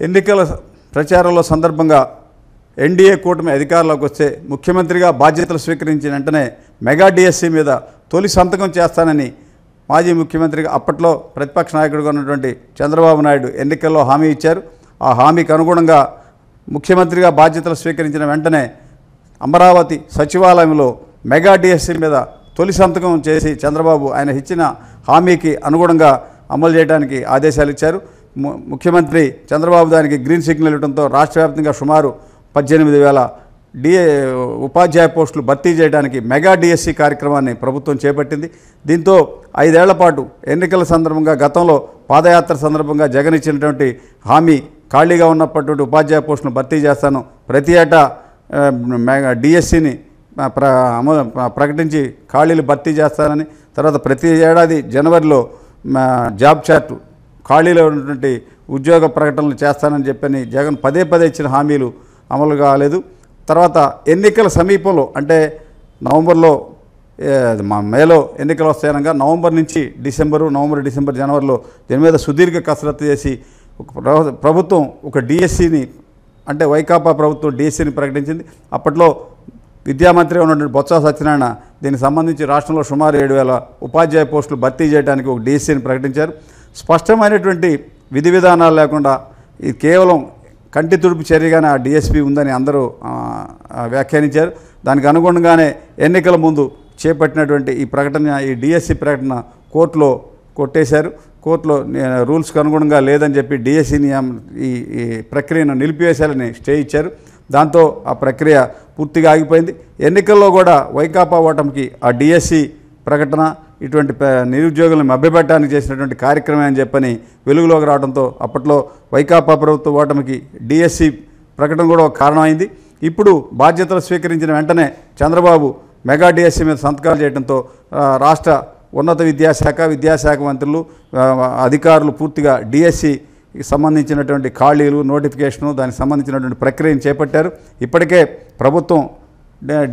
ఎన్నికల ప్రచారంలో సందర్భంగా ఎన్డీఏ కూటమి అధికారంలోకి వస్తే ముఖ్యమంత్రిగా బాధ్యతలు స్వీకరించిన వెంటనే మెగా డిఎస్సి మీద తొలి సంతకం చేస్తానని మాజీ ముఖ్యమంత్రిగా అప్పట్లో ప్రతిపక్ష నాయకుడిగా ఉన్నటువంటి చంద్రబాబు నాయుడు ఎన్నికల్లో హామీ ఇచ్చారు. ఆ హామీకి అనుగుణంగా ముఖ్యమంత్రిగా బాధ్యతలు స్వీకరించిన వెంటనే అమరావతి సచివాలయంలో మెగా డిఎస్సి మీద తొలి సంతకం చేసి చంద్రబాబు ఆయన ఇచ్చిన హామీకి అనుగుణంగా అమలు చేయడానికి ఆదేశాలు ఇచ్చారు. ముఖ్యమంత్రి చంద్రబాబు దానికి గ్రీన్ సిగ్నల్ ఇవ్వడంతో రాష్ట్ర వ్యాప్తంగా సుమారు 18,000 ఉపాధ్యాయ పోస్టులు భర్తీ చేయడానికి మెగా డిఎస్సి కార్యక్రమాన్ని ప్రభుత్వం చేపట్టింది. దీంతో 5 ఏళ్ల పాటు ఎన్నికల సందర్భంగా గతంలో పాదయాత్ర సందర్భంగా జగన్ ఇచ్చినటువంటి హామీ ఖాళీగా ఉన్నటువంటి ఉపాధ్యాయ పోస్టులను భర్తీ చేస్తాను, ప్రతి ఏటా మెగా డిఎస్సిని ప్రకటించి ఖాళీలు భర్తీ చేస్తానని, తర్వాత ప్రతి ఏడాది జనవరిలో జాబ్ చార్ట్ ఖాళీలో ఉన్నటువంటి ఉద్యోగ ప్రకటనలు చేస్తానని చెప్పని జగన్ పదే ఇచ్చిన హామీలు అమలు కాలేదు. తర్వాత ఎన్నికల సమీపంలో అంటే నవంబర్లో మేలో ఎన్నికలు వస్తాయనగా నవంబర్ నుంచి నవంబర్ డిసెంబర్ జనవరిలో దీని మీద సుదీర్ఘ కసరత్తు చేసి ప్రభుత్వం ఒక డిఎస్సిని అంటే వైకాపా ప్రభుత్వం డిఎస్సిని ప్రకటించింది. అప్పట్లో విద్యామంత్రి ఉన్నటువంటి బొత్స సత్యనారాయణ దీనికి సంబంధించి రాష్ట్రంలో సుమారు 7,000 ఉపాధ్యాయ పోస్టులు భర్తీ చేయడానికి ఒక డిఎస్సిని ప్రకటించారు. స్పష్టమైనటువంటి విధి విధానాలు లేకుండా ఇది కేవలం కంటి తుడుపు చర్యగానే ఆ డిఎస్పీ ఉందని అందరూ వ్యాఖ్యానించారు. దానికి అనుగుణంగానే ఎన్నికల ముందు చేపట్టినటువంటి ఈ డిఎస్సి ప్రకటన కోర్టులో కొట్టేశారు. కోర్టులో రూల్స్కి అనుగుణంగా లేదని చెప్పి డిఎస్సిని ఈ ప్రక్రియను నిలిపివేశాలని స్టే ఇచ్చారు. దాంతో ఆ ప్రక్రియ పూర్తిగా ఆగిపోయింది. ఎన్నికల్లో కూడా వైకాపా ఓటమికి ఆ డిఎస్సి ప్రకటన ఇటువంటి నిరుద్యోగులను మభ్యపెట్టడానికి చేసినటువంటి కార్యక్రమం అని చెప్పని వెలుగులోకి రావడంతో అప్పట్లో వైకాపా ప్రభుత్వ ఓటమికి డిఎస్సి ప్రకటన కూడా ఒక కారణమైంది. ఇప్పుడు బాధ్యతలు స్వీకరించిన వెంటనే చంద్రబాబు మెగా డిఎస్సి మీద సంతకాలు చేయడంతో రాష్ట్ర ఉన్నత విద్యాశాఖ మంత్రులు అధికారులు పూర్తిగా డిఎస్సికి సంబంధించినటువంటి ఖాళీలు నోటిఫికేషను దానికి సంబంధించినటువంటి ప్రక్రియను చేపట్టారు. ఇప్పటికే ప్రభుత్వం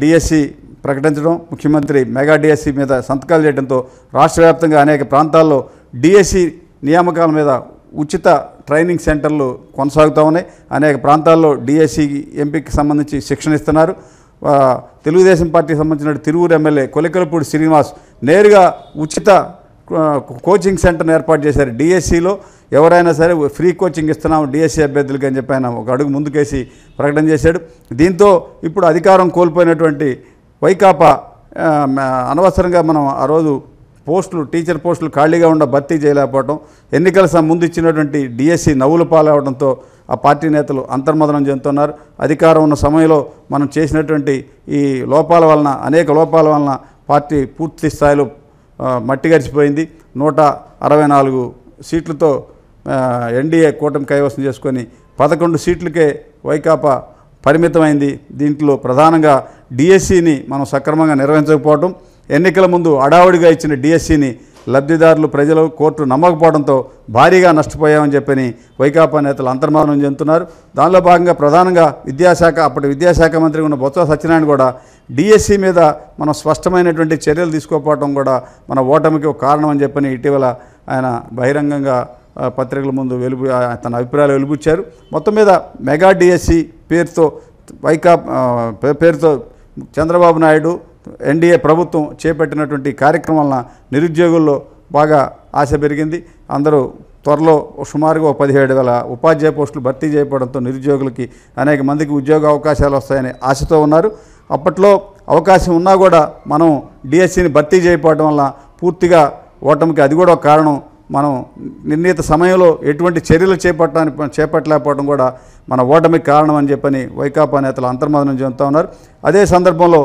డిఎస్సి ప్రకటించడం, ముఖ్యమంత్రి మెగా డిఎస్సి మీద సంతకాలు చేయడంతో రాష్ట్ర వ్యాప్తంగా అనేక ప్రాంతాల్లో డిఎస్సి నియామకాల మీద ఉచిత ట్రైనింగ్ సెంటర్లు కొనసాగుతూ ఉన్నాయి. అనేక ప్రాంతాల్లో డిఎస్సి ఎంపికకి సంబంధించి శిక్షణ ఇస్తున్నారు. తెలుగుదేశం పార్టీకి సంబంధించిన తిరువూరు ఎమ్మెల్యే కొలికలపూడి శ్రీనివాస్ నేరుగా ఉచిత కోచింగ్ సెంటర్ను ఏర్పాటు చేశారు. డిఎస్సిలో ఎవరైనా సరే ఫ్రీ కోచింగ్ ఇస్తున్నాం డిఎస్సి అభ్యర్థులకి అని చెప్పి ఆయన ఒక అడుగు ముందుకేసి ప్రకటన చేశాడు. దీంతో ఇప్పుడు అధికారం కోల్పోయినటువంటి వైకాపా అనవసరంగా మనం ఆ రోజు టీచర్ పోస్టులు ఖాళీగా భర్తీ చేయలేకపోవడం, ఎన్నికల ముందు ఇచ్చినటువంటి డిఎస్సి నవ్వుల పాలవడంతో ఆ పార్టీ నేతలు అంతర్మదనం చెందుతున్నారు. అధికారం ఉన్న సమయంలో మనం చేసినటువంటి ఈ అనేక లోపాల వలన పార్టీ పూర్తి స్థాయిలో మట్టి గడిచిపోయింది. 164 సీట్లతో ఎన్డీఏ కూటమి కైవసం చేసుకొని 11 సీట్లకే వైకాపా పరిమితమైంది. దీంట్లో ప్రధానంగా డిఎస్సిని మనం సక్రమంగా నిర్వహించకపోవడం, ఎన్నికల ముందు అడావుడిగా ఇచ్చిన డిఎస్సిని లబ్ధిదారులు ప్రజలు కోర్టు నమ్మకపోవడంతో భారీగా నష్టపోయామని చెప్పని వైకాపా నేతలు అంతర్మదనం చెందుతున్నారు. దానిలో భాగంగా ప్రధానంగా అప్పటి విద్యాశాఖ మంత్రి ఉన్న బొత్స సత్యనారాయణ కూడా డిఎస్సి మీద మనం స్పష్టమైనటువంటి చర్యలు తీసుకోకపోవడం కూడా మన ఓటమికి ఒక కారణం అని చెప్పని ఇటీవల ఆయన బహిరంగంగా పత్రికల ముందు తన అభిప్రాయాలు వెలుబుచ్చారు. మొత్తం మీద మెగా డిఎస్సి పేరుతో చంద్రబాబు నాయుడు ఎన్డీఏ ప్రభుత్వం చేపట్టినటువంటి కార్యక్రమం వలన నిరుద్యోగుల్లో బాగా ఆశ పెరిగింది. అందరూ త్వరలో సుమారుగా 17,000 ఉపాధ్యాయ పోస్టులు భర్తీ చేయకపోవడంతో నిరుద్యోగులకి అనేక మందికి ఉద్యోగ అవకాశాలు వస్తాయని ఆశతో ఉన్నారు. అప్పట్లో అవకాశం ఉన్నా కూడా మనం డిఎస్సిని భర్తీ చేయకపోవడం వల్ల పూర్తిగా ఓటమికి అది కూడా ఒక కారణం. మనం నిర్ణీత సమయంలో ఎటువంటి చర్యలు చేపట్టలేకపోవడం కూడా మన ఓటమికి కారణం అని చెప్పని వైకాపా నేతలు అంతర్మదనం చెందుతూ ఉన్నారు. అదే సందర్భంలో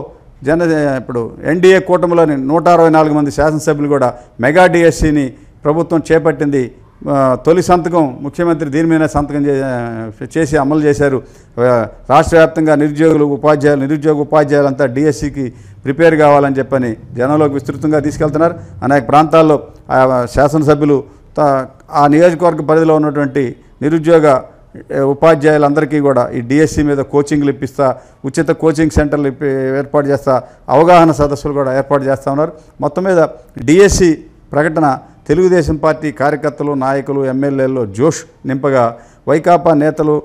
ఇప్పుడు ఎన్డీఏ కూటమిలోని 164 మంది శాసనసభ్యులు కూడా మెగా డిఎస్సిని ప్రభుత్వం చేపట్టింది. తొలి సంతకం ముఖ్యమంత్రి దీని మీద సంతకం చేసి అమలు చేశారు. రాష్ట్ర వ్యాప్తంగా నిరుద్యోగ ఉపాధ్యాయులంతా డిఎస్సికి ప్రిపేర్ కావాలని చెప్పని జనంలోకి విస్తృతంగా తీసుకెళ్తున్నారు. అనేక ప్రాంతాల్లో శాసనసభ్యులు ఆ నియోజకవర్గ పరిధిలో ఉన్నటువంటి నిరుద్యోగ ఉపాధ్యాయులందరికీ కూడా ఈ డిఎస్సి మీద కోచింగ్లు ఇప్పిస్తా, ఉచిత కోచింగ్ సెంటర్లు ఏర్పాటు చేస్తా, అవగాహన సదస్సులు కూడా ఏర్పాటు చేస్తూ ఉన్నారు. మొత్తం మీద డిఎస్సి ప్రకటన తెలుగుదేశం పార్టీ కార్యకర్తలు, నాయకులు, ఎమ్మెల్యేల్లో జోష్ నింపగా వైకాపా నేతలు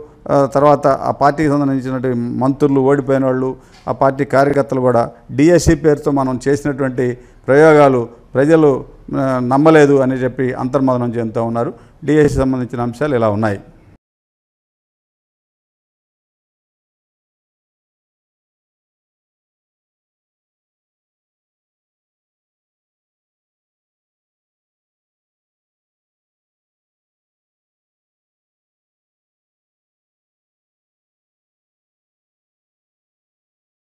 తర్వాత ఆ పార్టీకి సంబంధించినటువంటి మంత్రులు, ఓడిపోయిన వాళ్ళు, ఆ పార్టీ కార్యకర్తలు కూడా డిఎస్సి పేరుతో మనం చేసినటువంటి ప్రయోగాలు ప్రజలు నమ్మలేదు అని చెప్పి అంతర్మదనం చెందుతూ ఉన్నారు. డిఎస్సి సంబంధించిన అంశాలు ఇలా ఉన్నాయి.